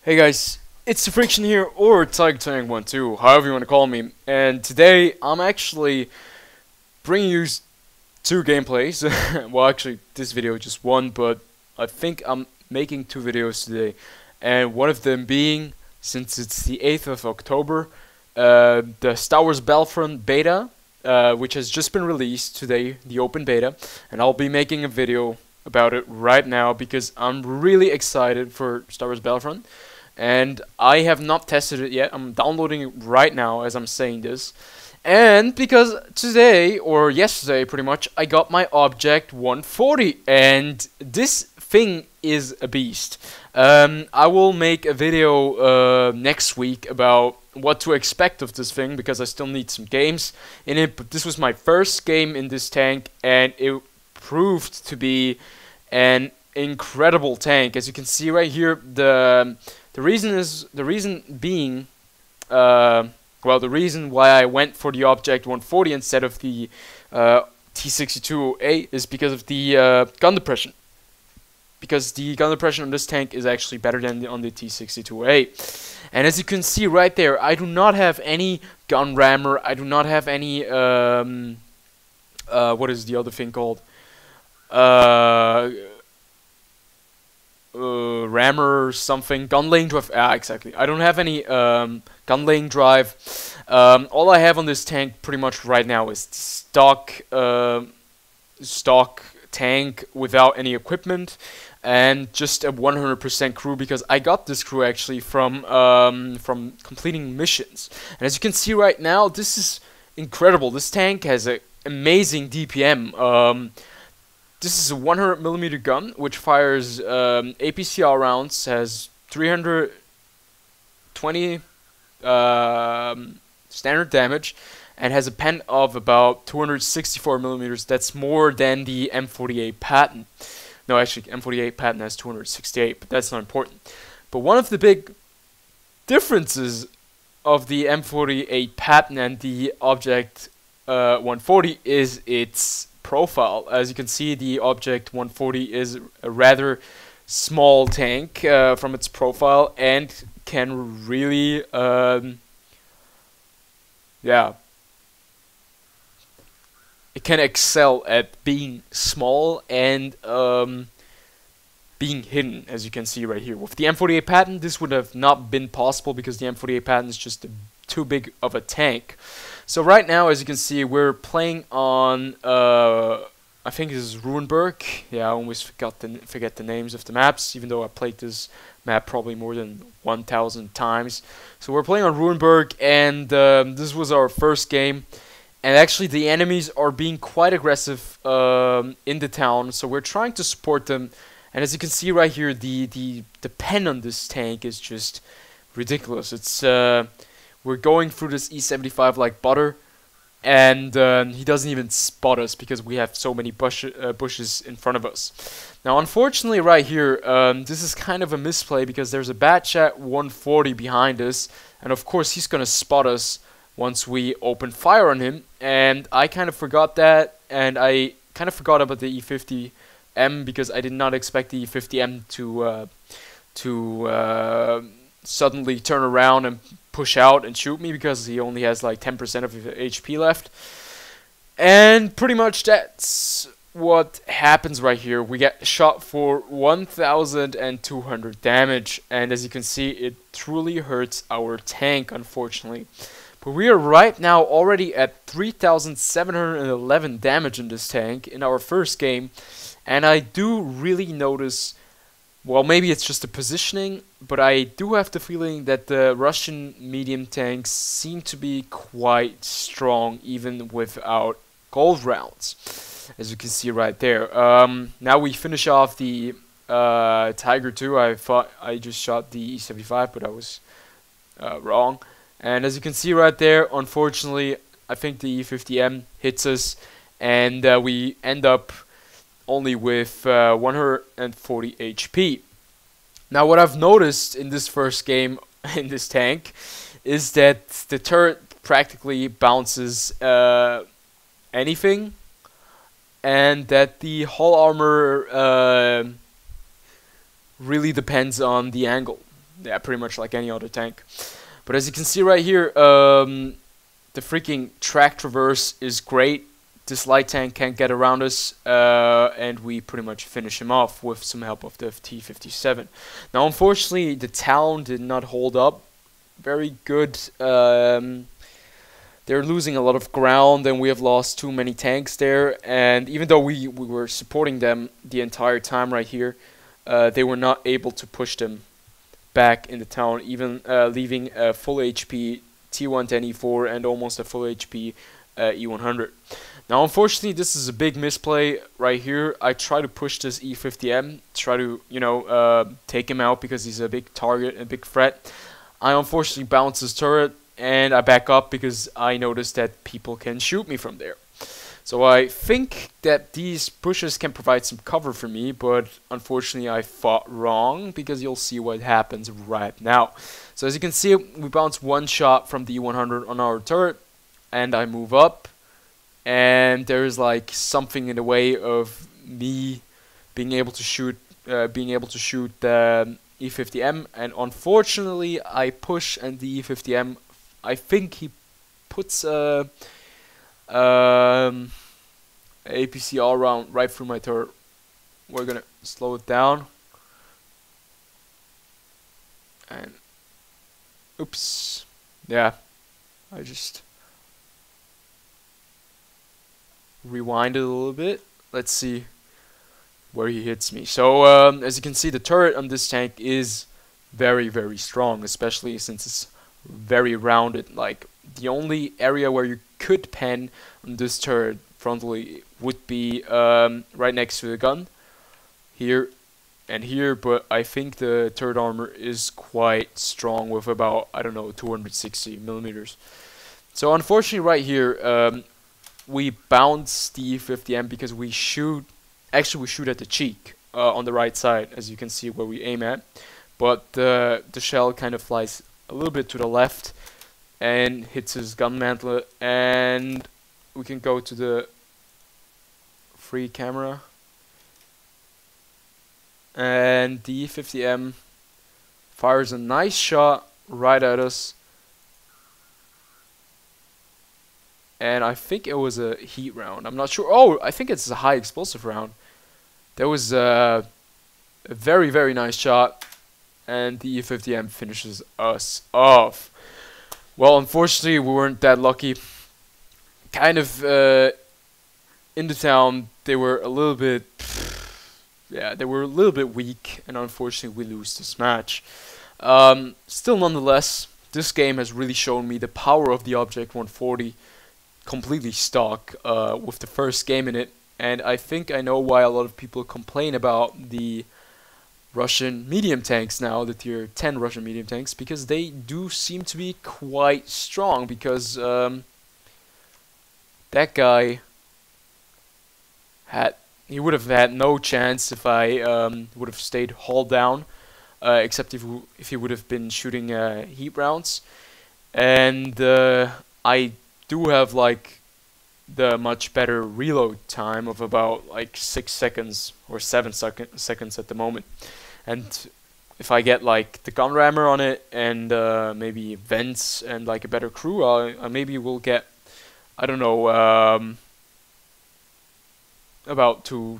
Hey guys, it's TheFrXion here, or Tiger12, however you want to call me, and today I'm actually bringing you two gameplays. Well, actually, this video is just one, but I think I'm making two videos today, and one of them being, since it's the 8th of October, the Star Wars Battlefront beta, which has just been released today, the open beta, and I'll be making a video about it right now because I'm really excited for Star Wars Battlefront. And I have not tested it yet. I'm downloading it right now as I'm saying this. And because today, or yesterday pretty much, I got my Object 140. And this thing is a beast. I will make a video next week about what to expect of this thing, because I still need some games in it. But this was my first game in this tank, and it proved to be an incredible tank. As you can see right here, the reason being, well, the reason why I went for the Object 140 instead of the T62A is because of the gun depression. Because the gun depression on this tank is actually better than on the T62A. And as you can see right there, I do not have any gun rammer. I do not have any what is the other thing called? Rammer or something, gun lane drive. Exactly. I don't have any gun lane drive. All I have on this tank pretty much right now is stock tank without any equipment and just a 100% crew, because I got this crew actually from completing missions. And as you can see right now, this is incredible. This tank has an amazing DPM. This is a 100mm gun, which fires APCR rounds, has 320 standard damage, and has a pen of about 264mm. That's more than the M48 Patton. No, actually, M48 Patton has 268, but that's not important. But one of the big differences of the M48 Patton and the Object 140 is its profile. As you can see, the Object 140 is a rather small tank from its profile, and can really yeah, it can excel at being small and being hidden, as you can see right here. With the M48 Patton, this would have not been possible because the M48 Patton is just too big of a tank. So right now, as you can see, we're playing on, I think this is Ruinberg. Yeah, I always forget the names of the maps, even though I played this map probably more than 1,000 times. So we're playing on Ruinberg, and this was our first game. And actually, the enemies are being quite aggressive in the town, so we're trying to support them. And as you can see right here, the pen on this tank is just ridiculous. It's we're going through this E75 like butter, and he doesn't even spot us because we have so many bushes in front of us. Now, unfortunately, right here, this is kind of a misplay because there's a Batchat 140 behind us, and of course he's gonna spot us once we open fire on him. And I kind of forgot that, and I kind of forgot about the E50M because I did not expect the E50M to suddenly turn around and push out and shoot me, because he only has like 10% of HP left. And pretty much that's what happens right here. We get shot for 1,200 damage, and as you can see, it truly hurts our tank, unfortunately. But we are right now already at 3,711 damage in this tank in our first game, and I do really notice, well, maybe it's just the positioning, but I do have the feeling that the Russian medium tanks seem to be quite strong even without gold rounds, as you can see right there. Now we finish off the Tiger 2. I thought I just shot the E75, but I was wrong. And as you can see right there, unfortunately, I think the E50M hits us, and we end up only with 140 HP. Now, what I've noticed in this first game in this tank is that the turret practically bounces anything, and that the hull armor really depends on the angle. yeah, pretty much like any other tank. But as you can see right here, the freaking track traverse is great. This light tank can't get around us, and we pretty much finish him off with some help of the T-57. Now, unfortunately, the town did not hold up very good. They're losing a lot of ground, and we have lost too many tanks there. And even though we were supporting them the entire time right here, they were not able to push them back in the town, even leaving a full HP T110E4 and almost a full HP E100. Now, unfortunately, this is a big misplay right here. I try to push this E50M, try to, you know, take him out because he's a big target and big threat. I unfortunately bounce his turret, and I back up because I noticed that people can shoot me from there. So I think that these pushes can provide some cover for me, but unfortunately I fought wrong, because you'll see what happens right now. So as you can see, we bounce one shot from the E100 on our turret, and I move up, and there's like something in the way of me being able to shoot the E50M, and unfortunately I push, and the E50M, I think he puts APC all around right through my turret. We're gonna slow it down, and oops, yeah, I just rewind it a little bit. Let's see where he hits me. So as you can see, the turret on this tank is very, very strong, especially since it's very rounded. Like, the only area where you could pen on this turret frontally would be right next to the gun, here and here, but I think the turret armor is quite strong with about, I don't know, 260 millimeters. So unfortunately right here, we bounce the E50M because we shoot at the cheek on the right side, as you can see where we aim at, but the shell kind of flies a little bit to the left and hits his gun mantlet, and we can go to the free camera, and the E50M fires a nice shot right at us, and I think it was a heat round. I'm not sure. Oh, I think it's a high explosive round. That was a very, very nice shot, and the E50M finishes us off. Well, unfortunately, we weren't that lucky. Kind of in the town, they were a little bit, yeah, they were a little bit weak, and unfortunately, we lose this match. Still, nonetheless, this game has really shown me the power of the Object 140, completely stock, with the first game in it, and I think I know why a lot of people complain about the Russian medium tanks now, the tier 10 Russian medium tanks, because they do seem to be quite strong, because that guy would have had no chance if I would have stayed hull down, except if he would have been shooting heat rounds. And I do have like the much better reload time of about like 6 seconds or 7 seconds at the moment. And if I get like the gun rammer on it and maybe vents and like a better crew, I maybe will get, I don't know,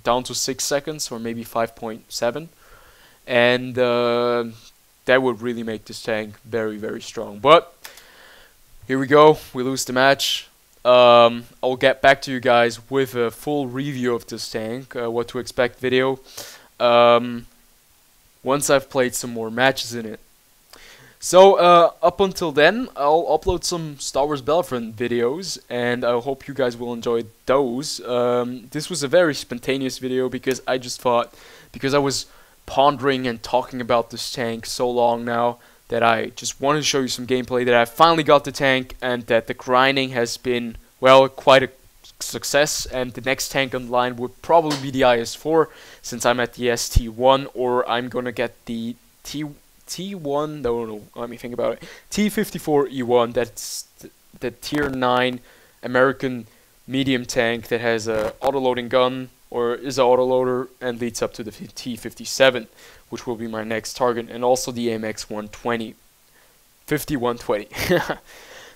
down to 6 seconds or maybe 5.7, and that would really make this tank very, very strong. But here we go, we lose the match. I'll get back to you guys with a full review of this tank, what to expect video, once I've played some more matches in it. So up until then, I'll upload some Star Wars Battlefront videos, and I hope you guys will enjoy those. This was a very spontaneous video because I just thought, because I was pondering and talking about this tank so long now, that I just wanted to show you some gameplay, that I finally got the tank, and that the grinding has been, well, quite a success. And the next tank on the line would probably be the IS-4, since I'm at the ST1, or I'm gonna get the T1, no, let me think about it, T54E1, that's the tier 9 American medium tank that has a auto-loading gun, or is an autoloader, and leads up to the T57, which will be my next target, and also the AMX 120, 5120.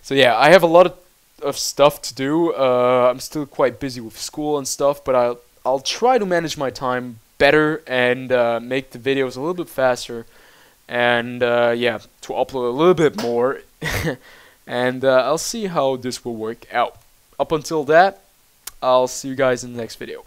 So yeah, I have a lot of stuff to do. I'm still quite busy with school and stuff, but I'll try to manage my time better and make the videos a little bit faster, and yeah, to upload a little bit more. And I'll see how this will work out. Up until that, I'll see you guys in the next video.